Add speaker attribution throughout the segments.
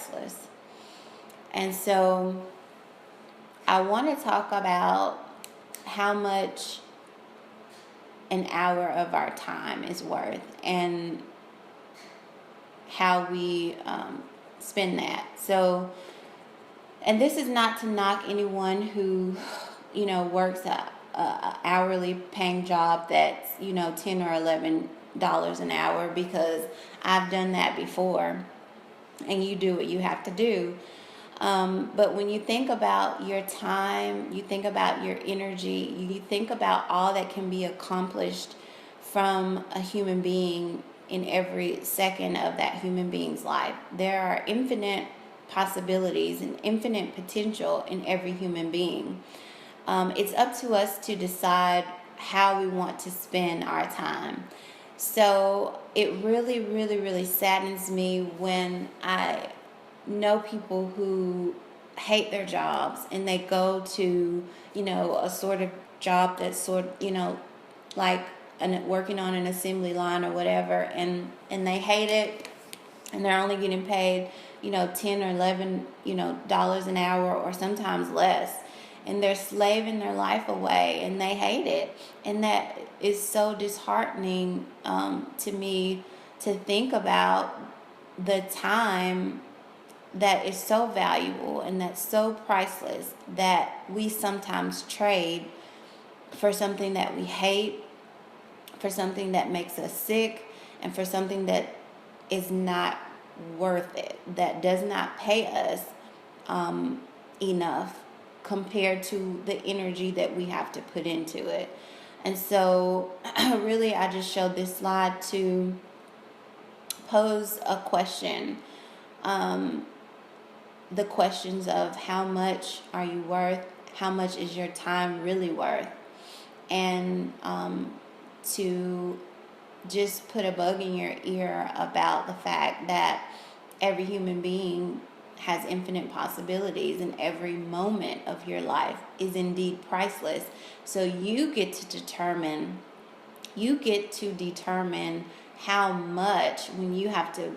Speaker 1: priceless. And so I want to talk about how much an hour of our time is worth and how we spend that. So, and this is not to knock anyone who, works a hourly paying job that's, $10 or $11 an hour, because I've done that before, and you do what you have to do. But when you think about your time, you think about your energy, you think about all that can be accomplished from a human being in every second of that human being's life. There are infinite possibilities and infinite potential in every human being. It's up to us to decide how we want to spend our time. So it really, really, really saddens me when I know people who hate their jobs and they go to, a sort of job that's like working on an assembly line or whatever, and they hate it, and they're only getting paid, $10 or $11, dollars an hour, or sometimes less. And they're slaving their life away, and they hate it. And that is so disheartening to me, to think about the time that is so valuable and that's so priceless that we sometimes trade for something that we hate, for something that makes us sick, and for something that is not worth it, that does not pay us enough compared to the energy that we have to put into it. And so really, I just showed this slide to pose a question. The questions of how much are you worth? How much is your time really worth? And to just put a bug in your ear about the fact that every human being has infinite possibilities, and every moment of your life is indeed priceless. So you get to determine how much, when you have to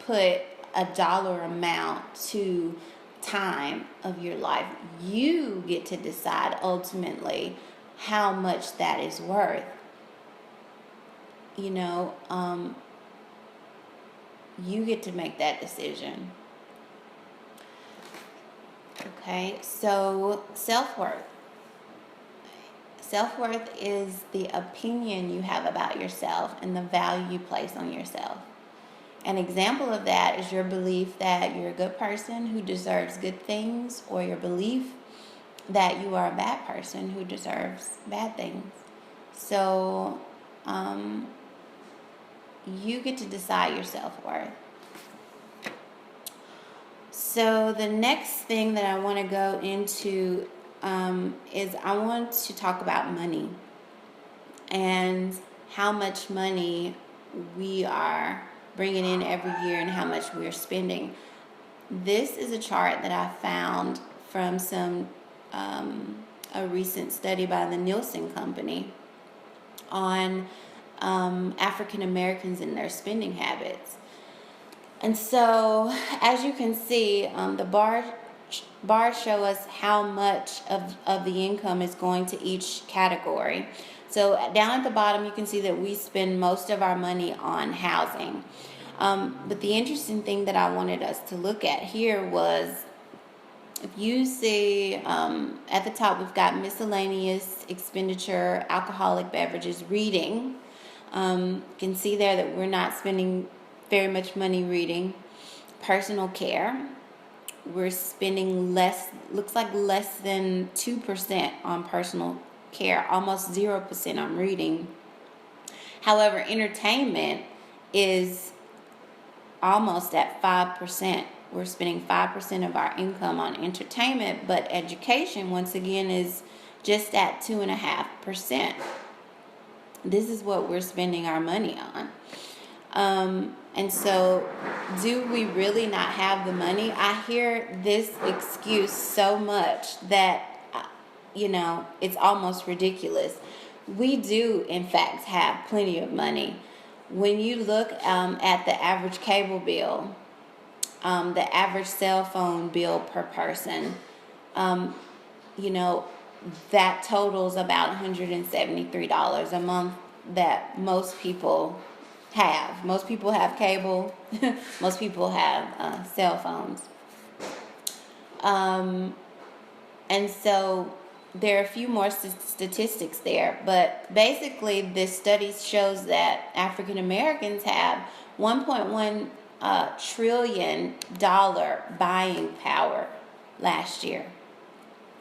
Speaker 1: put a dollar amount to time of your life, you get to decide ultimately how much that is worth. You get to make that decision. Okay, so self-worth. Self-worth is the opinion you have about yourself and the value you place on yourself. An example of that is your belief that you're a good person who deserves good things, or your belief that you are a bad person who deserves bad things. So you get to decide your self-worth. So the next thing that I want to go into is I want to talk about money and how much money we are bringing in every year and how much we're spending. This is a chart that I found from a recent study by the Nielsen Company on African Americans and their spending habits. And so, as you can see, the bars show us how much of the income is going to each category. So down at the bottom, you can see that we spend most of our money on housing. But the interesting thing that I wanted us to look at here was, if you see at the top, we've got miscellaneous expenditure, alcoholic beverages, reading. You can see there that we're not spending very much money reading. Personal care, we're spending less than 2% on personal care, almost 0% on reading. However, entertainment is almost at 5%. We're spending 5% of our income on entertainment, but education, once again, is just at 2.5%. This is what we're spending our money on. And so, do we really not have the money? I hear this excuse so much that, it's almost ridiculous. We do, in fact, have plenty of money. When you look at the average cable bill, the average cell phone bill per person, you know, that totals about $173 a month that most people have. Most people have cable. Most people have cell phones. And so there are a few more statistics there, but basically this study shows that African Americans have $1.1 trillion buying power last year.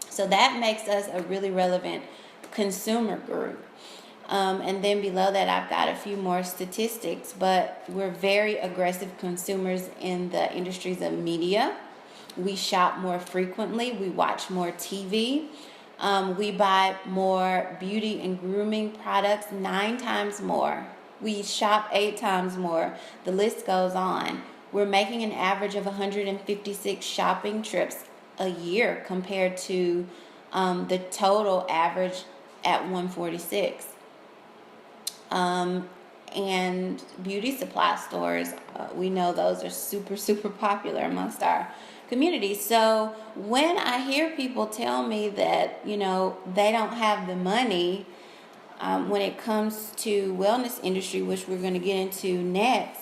Speaker 1: So that makes us a really relevant consumer group. And then below that, I've got a few more statistics, but we're very aggressive consumers in the industries of media. We shop more frequently. We watch more TV. We buy more beauty and grooming products 9 times more. We shop 8 times more. The list goes on. We're making an average of 156 shopping trips a year compared to the total average at 146. And beauty supply stores, we know those are super, super popular amongst our community. So when I hear people tell me that, you know, they don't have the money when it comes to wellness industry, which we're going to get into next,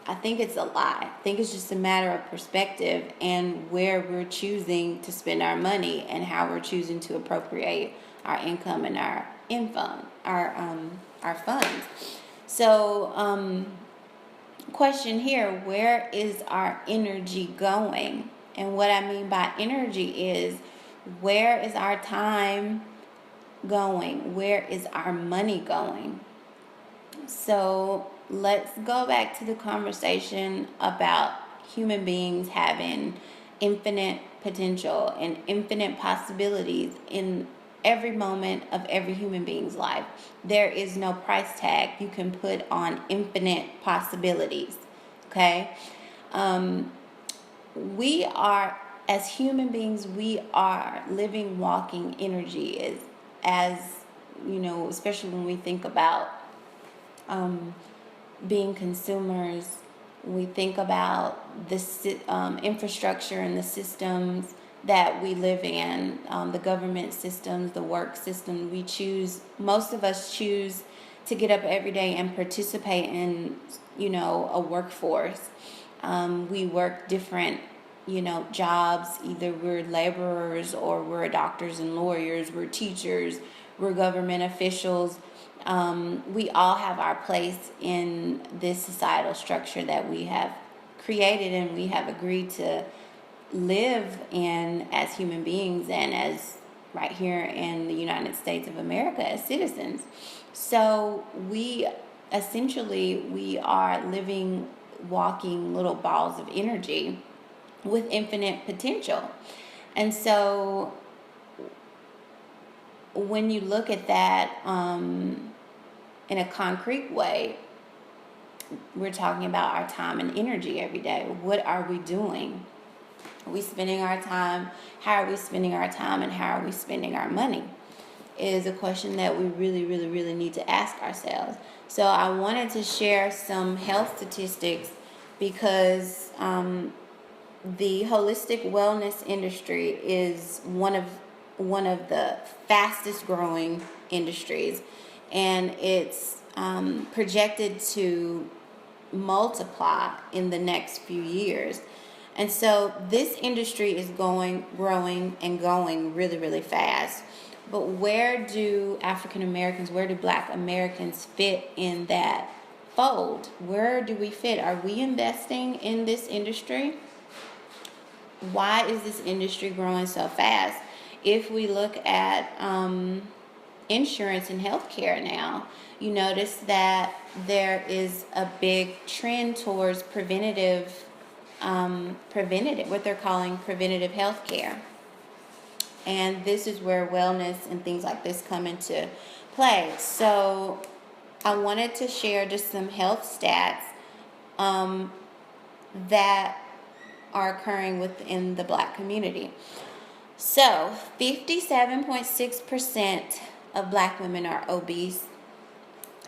Speaker 1: I think it's a lie. I think it's just a matter of perspective and where we're choosing to spend our money and how we're choosing to appropriate our income and our our funds. So, question here, where is our energy going? And what I mean by energy is, where is our time going? Where is our money going? So let's go back to the conversation about human beings having infinite potential and infinite possibilities in every moment of every human being's life. There is no price tag you can put on infinite possibilities. Okay? We are, as human beings, we are living, walking energy, as you know, especially when we think about being consumers. We think about the infrastructure and the systems that we live in, the government systems, the work system. Most of us choose to get up every day and participate in, you know, a workforce. We work different, you know, jobs. Either we're laborers or we're doctors and lawyers, we're teachers, we're government officials. We all have our place in this societal structure that we have created and we have agreed to live in as human beings and as right here in the United States of America as citizens. So we are living, walking little balls of energy with infinite potential. And so when you look at that in a concrete way, we're talking about our time and energy every day. What are we doing? Are we spending our time? How are we spending our time, and how are we spending our money? Is a question that we really, really, really need to ask ourselves. So I wanted to share some health statistics because the holistic wellness industry is one of the fastest growing industries, and it's projected to multiply in the next few years. And so this industry is growing and going really, really fast. But where do African Americans, where do Black Americans fit in that fold? Where do we fit? Are we investing in this industry? Why is this industry growing so fast? If we look at insurance and healthcare now, you notice that there is a big trend towards preventative, what they're calling preventative healthcare. And this is where wellness and things like this come into play. So I wanted to share just some health stats that are occurring within the Black community. So 57.6% of Black women are obese,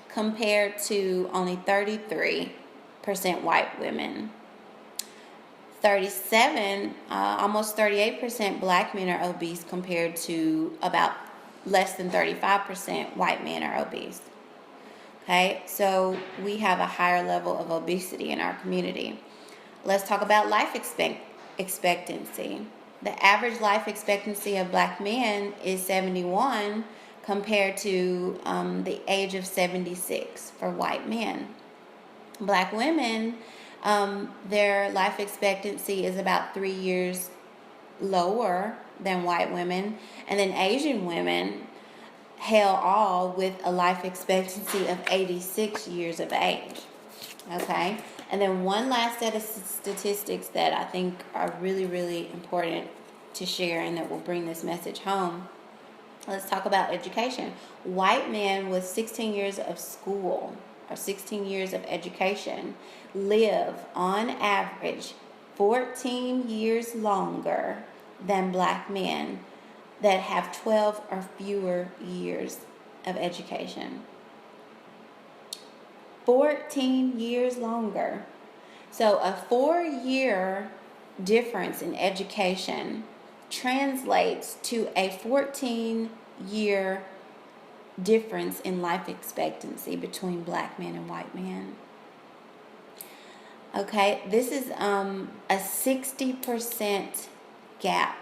Speaker 1: compared to only 33% white women. almost 38% black men are obese compared to about less than 35% white men are obese. Okay, so we have a higher level of obesity in our community. Let's talk about life expectancy. The average life expectancy of black men is 71 compared to the age of 76 for white men. Black women, their life expectancy is about 3 years lower than white women. And then Asian women hail all with a life expectancy of 86 years of age. Okay? And then one last set of statistics that I think are really, really important to share and that will bring this message home. Let's talk about education. White men with 16 years of school or 16 years of education live on average 14 years longer than black men that have 12 or fewer years of education. 14 years longer. So a 4-year difference in education translates to a 14-year difference in life expectancy between black men and white men. Okay, this is a 60% gap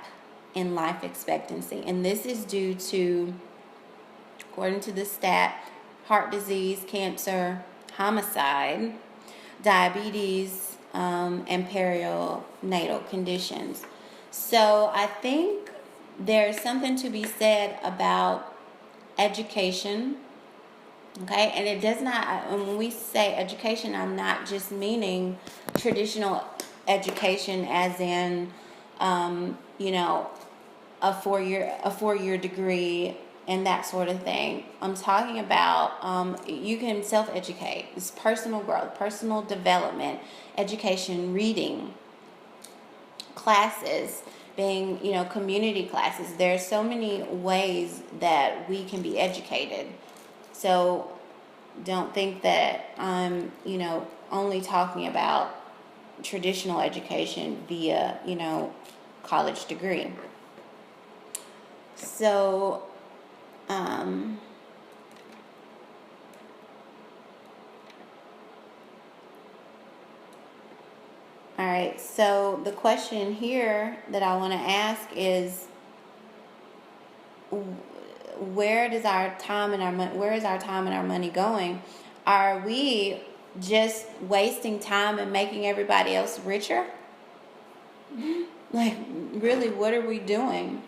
Speaker 1: in life expectancy, and this is due to, according to the stat, heart disease, cancer, homicide, diabetes, and perinatal conditions. So I think there's something to be said about education. Okay, and it does not, when we say education, I'm not just meaning traditional education as in, a four-year degree and that sort of thing. I'm talking about you can self-educate. It's personal growth, personal development, education, reading, classes, being, community classes. There are so many ways that we can be educated. So don't think that I'm, only talking about traditional education via, college degree. So, all right, so the question here that I want to ask is, where is our time and our money going? Are we just wasting time and making everybody else richer? Like, really, what are we doing?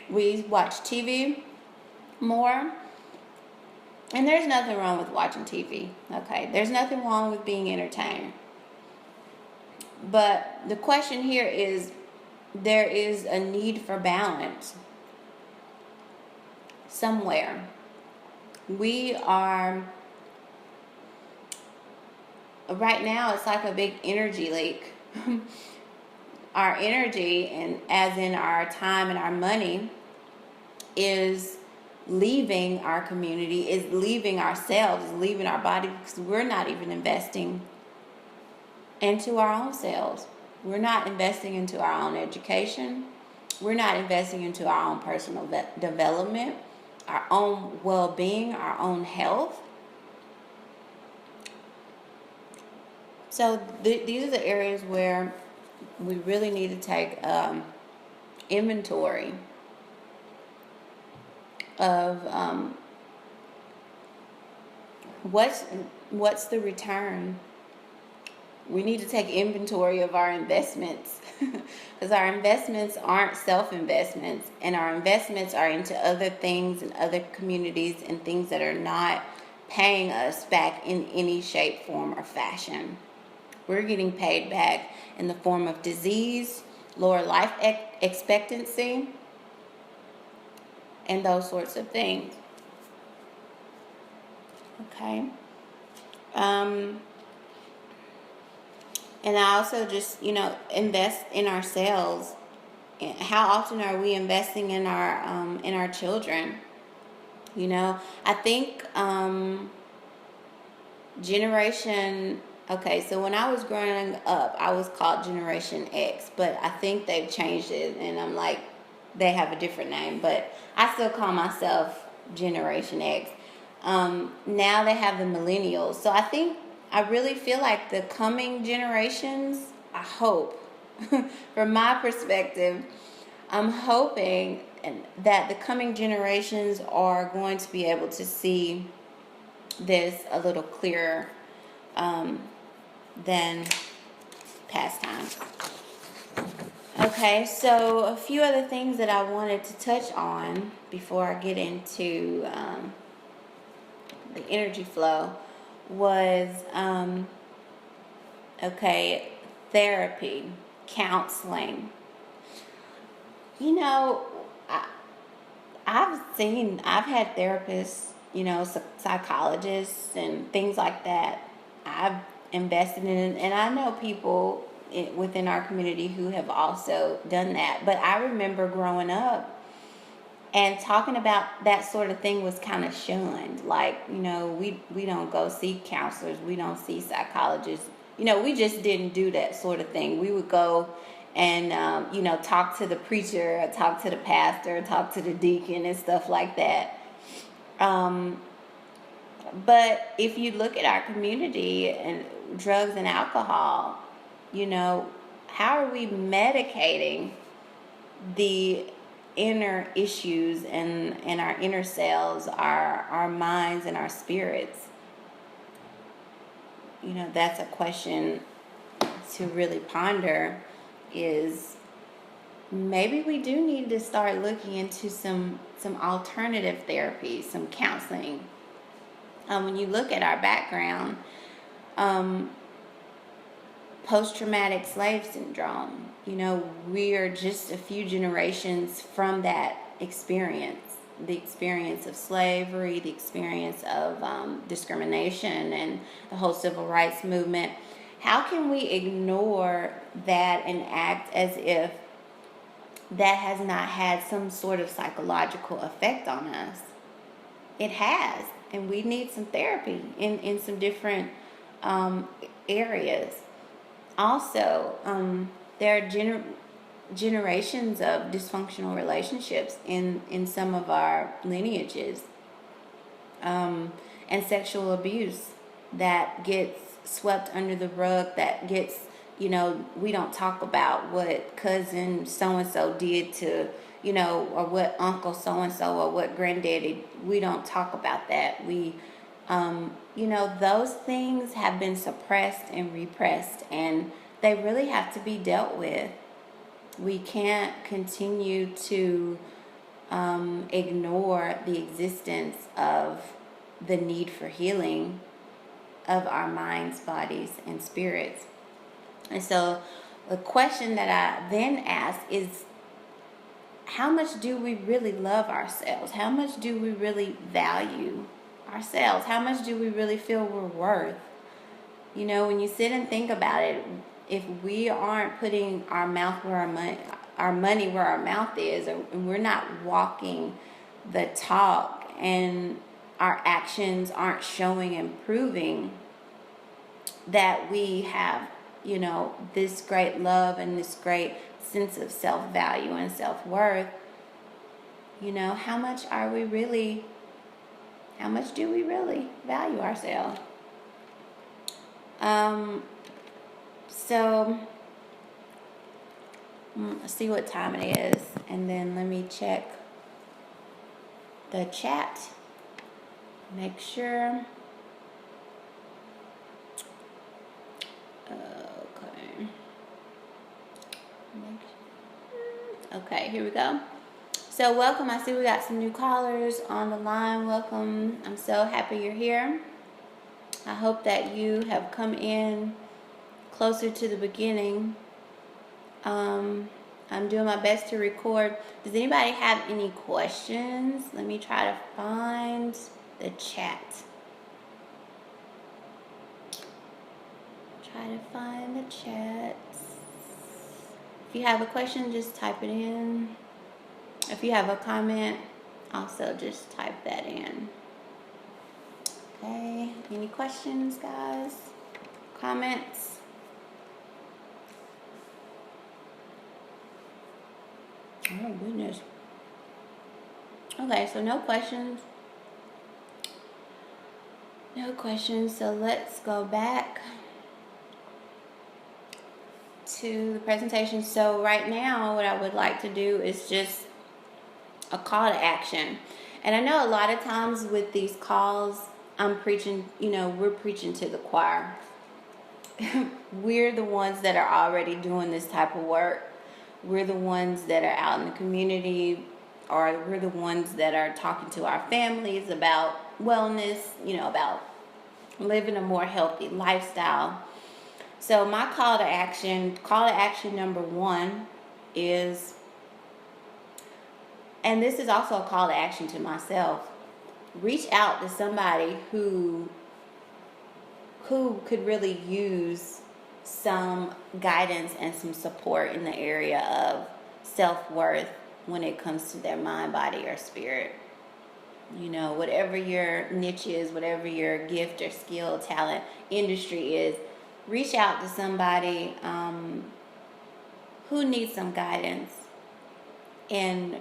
Speaker 1: We watch TV more, and there's nothing wrong with watching TV. Okay, there's nothing wrong with being entertained. But the question here is, there is a need for balance somewhere. We are, right now, it's like a big energy leak. Our energy, and as in our time and our money, is leaving our community, is leaving ourselves, is leaving our body, because we're not even investing into our own selves. We're not investing into our own education. We're not investing into our own personal development, our own well-being, our own health. So these are the areas where we really need to take inventory of what's the return. We need to take inventory of our investments, because our investments aren't self-investments, and our investments are into other things and other communities and things that are not paying us back in any shape, form, or fashion. We're getting paid back in the form of disease, lower life expectancy, and those sorts of things. Okay. And I also just, invest in ourselves. How often are we investing in our children? I think Generation Okay, so when I was growing up, I was called Generation X, but I think they've changed it, and I'm like, they have a different name, but I still call myself Generation X. Now they have the millennials. So I really feel like the coming generations, I hope, from my perspective, I'm hoping that the coming generations are going to be able to see this a little clearer than past times. Okay, so a few other things that I wanted to touch on before I get into the energy flow was okay, therapy, counseling. You know, I've had therapists, psychologists and things like that. I've invested in, and I know people within our community who have also done that. But I remember growing up and talking about that sort of thing was kind of shunned. Like, we don't go see counselors, we don't see psychologists. We just didn't do that sort of thing. We would go and talk to the preacher, or talk to the pastor, or talk to the deacon and stuff like that. But if you look at our community and drugs and alcohol, how are we medicating the inner issues and our inner selves, our minds and our spirits? That's a question to really ponder. Is maybe we do need to start looking into some alternative therapy, some counseling. When you look at our background, post-traumatic slave syndrome, we are just a few generations from that experience. The experience of slavery, the experience of discrimination, and the whole civil rights movement. How can we ignore that and act as if that has not had some sort of psychological effect on us? It has, and we need some therapy in some different areas. Also, there are generations of dysfunctional relationships in some of our lineages, and sexual abuse that gets swept under the rug, that gets, we don't talk about what cousin so-and-so did to, or what uncle so-and-so or what granddaddy. We don't talk about that. We, those things have been suppressed and repressed, and they really have to be dealt with. We can't continue to ignore the existence of the need for healing of our minds, bodies, and spirits. And so the question that I then ask is, how much do we really love ourselves? How much do we really value ourselves? How much do we really feel we're worth? When you sit and think about it, if we aren't putting our money where our mouth is, and we're not walking the talk, and our actions aren't showing and proving that we have, this great love and this great sense of self-value and self-worth, how much do we really value ourselves? So let's see what time it is, and then let me check the chat, make sure. Okay, here we go. So welcome. I see we got some new callers on the line. Welcome. I'm so happy you're here. I hope that you have come in closer to the beginning. I'm doing my best to record. Does anybody have any questions? Let me try to find the chat. Try to find the chat. If you have a question, just type it in. If you have a comment, also just type that in. Okay, any questions, guys? comments? Oh, goodness. Okay, so no questions. No questions. So let's go back to the presentation. So right now, what I would like to do is just a call to action. And I know a lot of times with these calls, I'm preaching, we're preaching to the choir. We're the ones that are already doing this type of work. We're the ones that are out in the community, or we're the ones that are talking to our families about wellness, about living a more healthy lifestyle. So my call to action number 1 is, and this is also a call to action to myself, reach out to somebody who could really use some guidance and some support in the area of self-worth when it comes to their mind, body, or spirit. Whatever your niche is, whatever your gift or skill, talent, industry is, reach out to somebody who needs some guidance in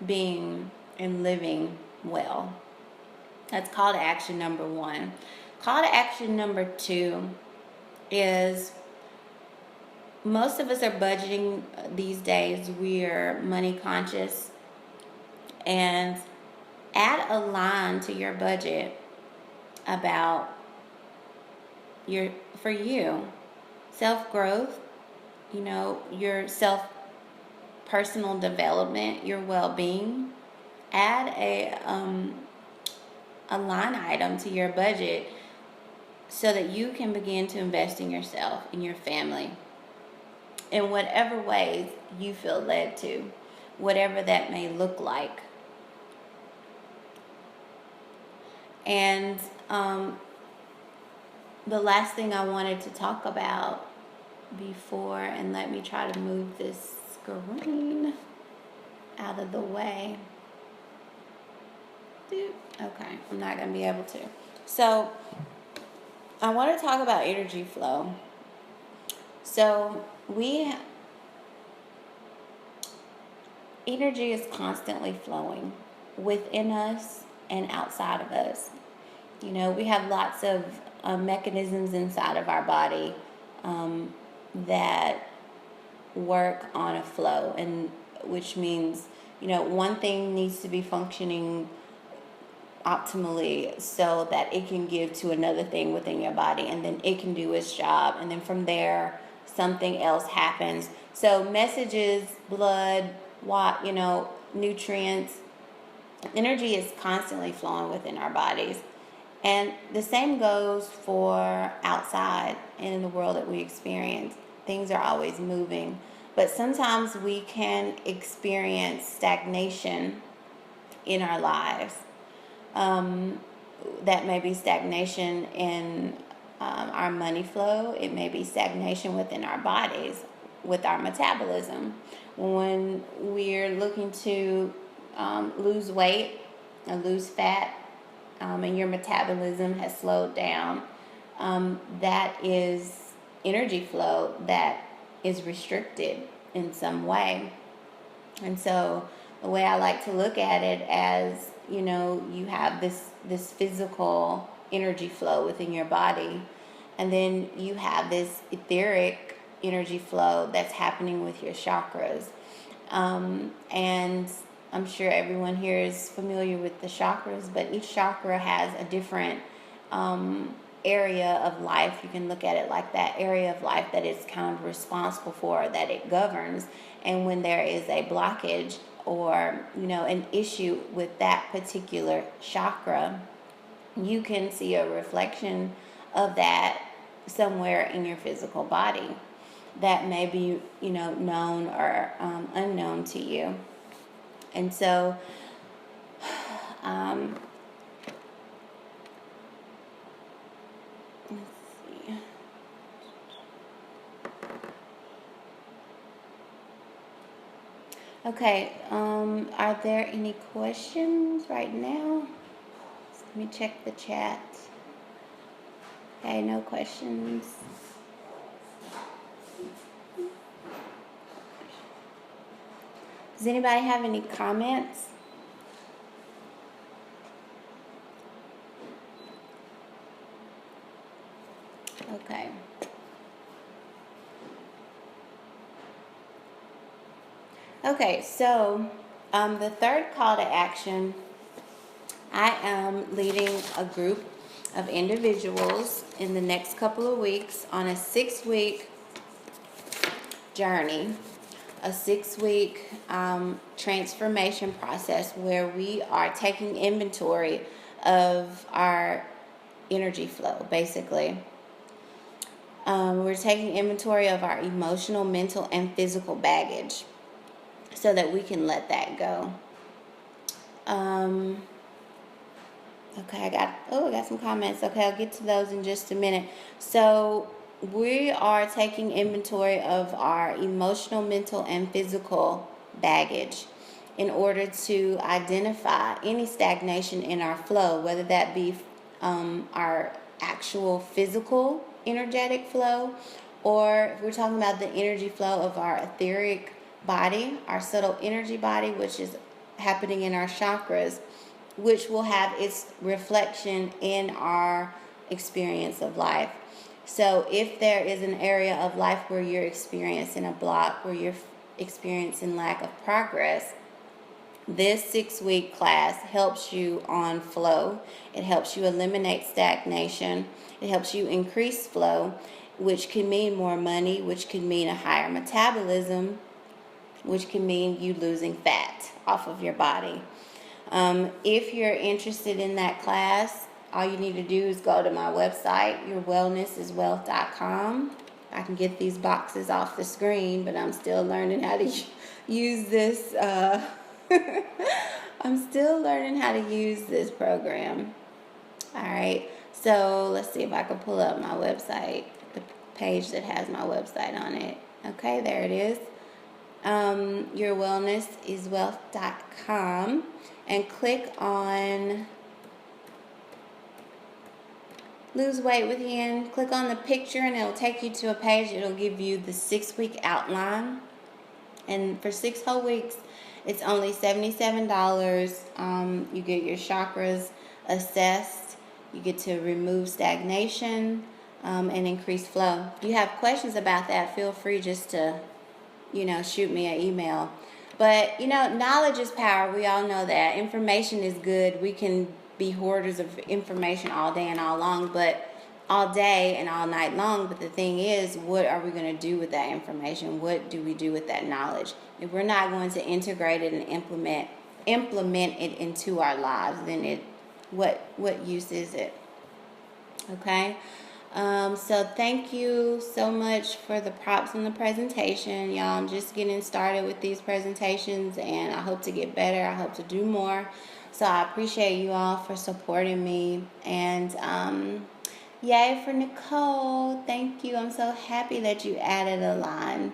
Speaker 1: being and living well. That's call to action number 1. Call to action number 2 is, most of us are budgeting these days. We're money conscious, and add a line to your budget about for you, self-growth, your personal development, your well-being. Add a line item to your budget so that you can begin to invest in yourself, in your family, in whatever ways you feel led to, whatever that may look like. And the last thing I wanted to talk about before, and let me try to move this screen out of the way. Okay, I'm not going to be able to. So I want to talk about energy flow. So energy is constantly flowing within us and outside of us. We have lots of mechanisms inside of our body that work on a flow, and which means, one thing needs to be functioning optimally so that it can give to another thing within your body, and then it can do its job, and then from there something else happens. So messages, blood, nutrients, energy is constantly flowing within our bodies. And the same goes for outside and in the world that we experience. Things are always moving, but sometimes we can experience stagnation in our lives. That may be stagnation in our money flow. It may be stagnation within our bodies, with our metabolism. When we're looking to lose weight or lose fat, and your metabolism has slowed down, that is energy flow that is restricted in some way. And so the way I like to look at it as, you have this physical energy flow within your body, and then you have this etheric energy flow that's happening with your chakras. And I'm sure everyone here is familiar with the chakras, but each chakra has a different area of life. You can look at it like that area of life that it's kind of responsible for, that it governs. And when there is a blockage or, an issue with that particular chakra, you can see a reflection of that somewhere in your physical body that may be, known or unknown to you. And so, let's see. Okay, are there any questions right now? Let me check the chat. Okay, no questions. Does anybody have any comments? Okay. Okay, so the third call to action, I am leading a group of individuals in the next couple of weeks on a 6-week journey, a 6-week transformation process where we are taking inventory of our energy flow, basically. We're taking inventory of our emotional, mental, and physical baggage so that we can let that go. Okay, I got some comments. Okay, I'll get to those in just a minute. So we are taking inventory of our emotional, mental, and physical baggage in order to identify any stagnation in our flow, whether that be our actual physical energetic flow, or if we're talking about the energy flow of our etheric body, our subtle energy body, which is happening in our chakras, which will have its reflection in our experience of life. So if there is an area of life where you're experiencing a block, where you're experiencing lack of progress, this 6-week class helps you on flow. It helps you eliminate stagnation. It helps you increase flow, which can mean more money, which can mean a higher metabolism, which can mean you losing fat off of your body. If you're interested in that class, all you need to do is go to my website, yourwellnessiswealth.com. I can get these boxes off the screen, but I'm still learning how to use this. I'm still learning how to use this program. All right. So let's see if I can pull up my website, the page that has my website on it. Okay, there it is. Yourwellnessiswealth.com, and click on lose weight within. Click on the picture and it'll take you to a page. It'll give you the 6-week outline, and for 6 whole weeks it's only $77. You get your chakras assessed, you get to remove stagnation, and increase flow. If you have questions about that, feel free just to shoot me an email. But, knowledge is power. We all know that. Information is good. We can be hoarders of information all day and all long, but all day and all night long. But the thing is, what are we going to do with that information? What do we do with that knowledge? If we're not going to integrate it and implement it into our lives, then what use is it? Okay? So thank you so much for the props on the presentation. Y'all, I'm just getting started with these presentations, and I hope to get better. I hope to do more. So I appreciate you all for supporting me. And yay for Nicole. Thank you. I'm so happy that you added a line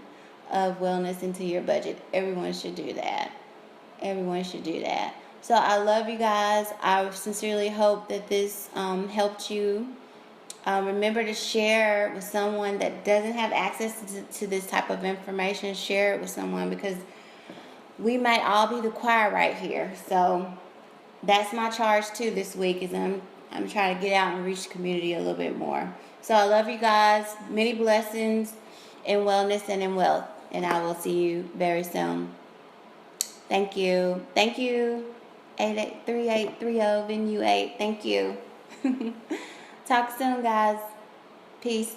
Speaker 1: of wellness into your budget. Everyone should do that. Everyone should do that. So I love you guys. I sincerely hope that this helped you. Remember to share with someone that doesn't have access to this type of information. Share it with someone, because we might all be the choir right here. So that's my charge too this week, is I'm trying to get out and reach the community a little bit more. So I love you guys. Many blessings in wellness and in wealth. And I will see you very soon. Thank you. Thank you. 883830 venue 8. Thank you. Talk soon, guys. Peace.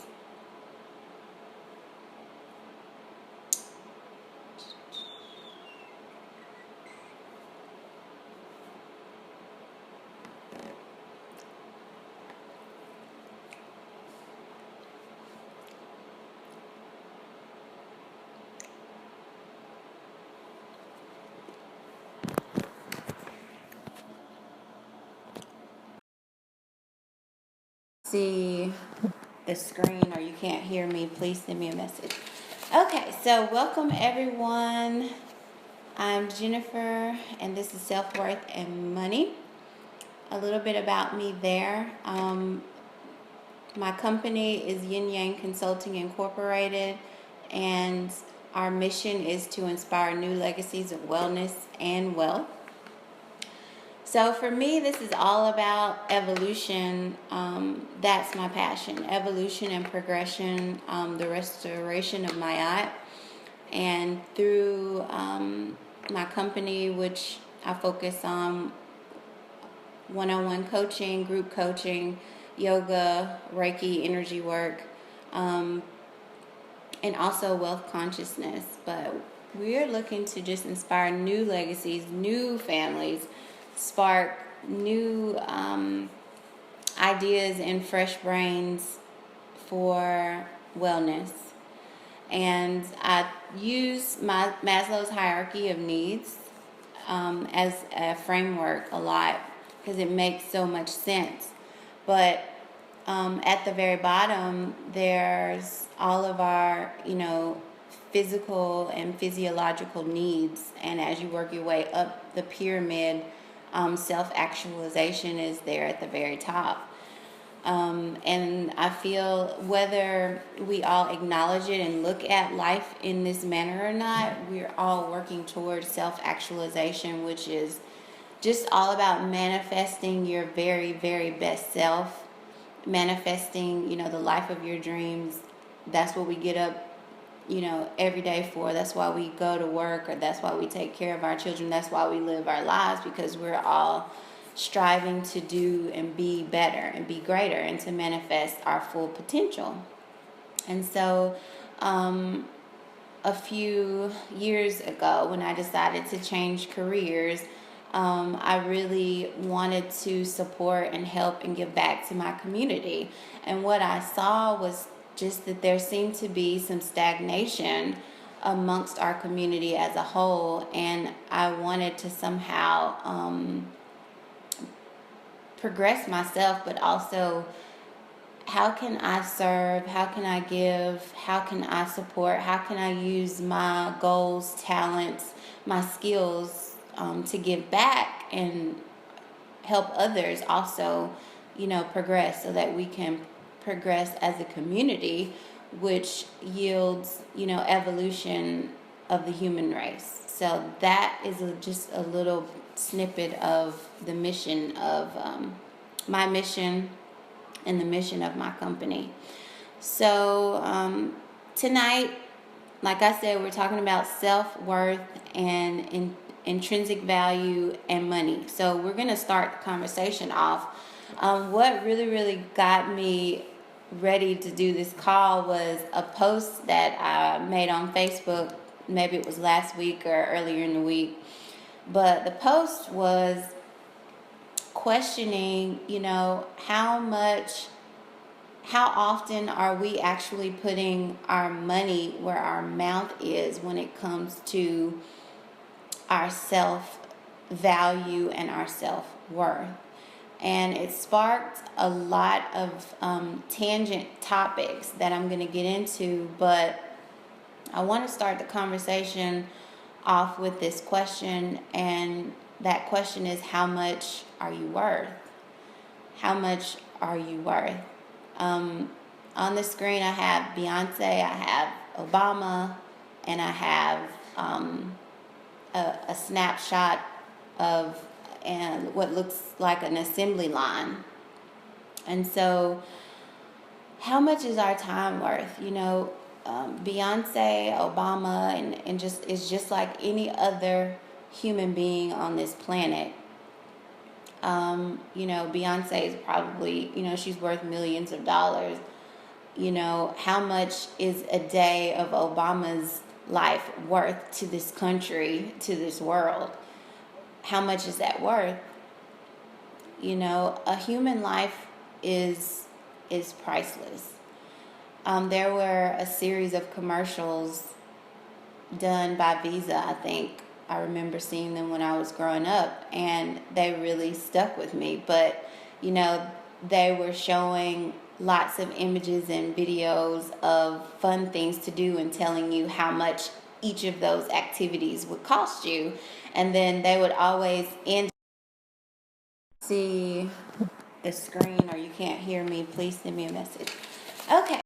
Speaker 1: See the screen or you can't hear me, please send me a message. Okay, so welcome everyone. I'm Jennifer, and this is Self-Worth and Money. A little bit about me there. My company is Yin Yang Consulting Incorporated, and our mission is to inspire new legacies of wellness and wealth. So for me, this is all about evolution. That's my passion, evolution and progression, the restoration of my art. And through my company, which I focus on one-on-one coaching, group coaching, yoga, Reiki, energy work, and also wealth consciousness. But we're looking to just inspire new legacies, new families, spark new ideas and fresh brains for wellness. And I use my Maslow's hierarchy of needs as a framework a lot because it makes so much sense. But at the very bottom, there's all of our, physical and physiological needs. And as you work your way up the pyramid, self-actualization is there at the very top. And I feel whether we all acknowledge it and look at life in this manner or not, we're all working towards self-actualization, which is just all about manifesting your very, very best self, manifesting, the life of your dreams. That's what we get up, every day for. That's why we go to work, or that's why we take care of our children. That's why we live our lives, because we're all striving to do and be better and be greater and to manifest our full potential. And so a few years ago, when I decided to change careers, I really wanted to support and help and give back to my community. And what I saw was just that there seemed to be some stagnation amongst our community as a whole, and I wanted to somehow progress myself, but also how can I serve, how can I give, how can I support, how can I use my goals, talents, my skills to give back and help others also, progress, so that we can progress as a community, which yields, evolution of the human race. So that is just a little snippet of the mission of my mission and the mission of my company. So tonight, like I said, we're talking about self-worth and intrinsic value and money. So we're going to start the conversation off. What really, really got me ready to do this call was a post that I made on Facebook. Maybe it was last week or earlier in the week. But the post was questioning, how often are we actually putting our money where our mouth is when it comes to our self-value and our self-worth. And it sparked a lot of tangent topics that I'm going to get into, but I want to start the conversation off with this question, and that question is, how much are you worth? How much are you worth? On the screen I have Beyonce, I have Obama, and I have a snapshot of what looks like an assembly line. And so how much is our time worth? Beyonce, Obama, and just is just like any other human being on this planet. Beyonce is probably, she's worth millions of dollars. How much is a day of Obama's life worth to this country, to this world? How much is that worth? A human life is priceless. There were a series of commercials done by Visa, I think. I remember seeing them when I was growing up, and they really stuck with me. But, they were showing lots of images and videos of fun things to do and telling you how much each of those activities would cost you. And then they would always end. See, the screen or you can't hear me, please send me a message. Okay.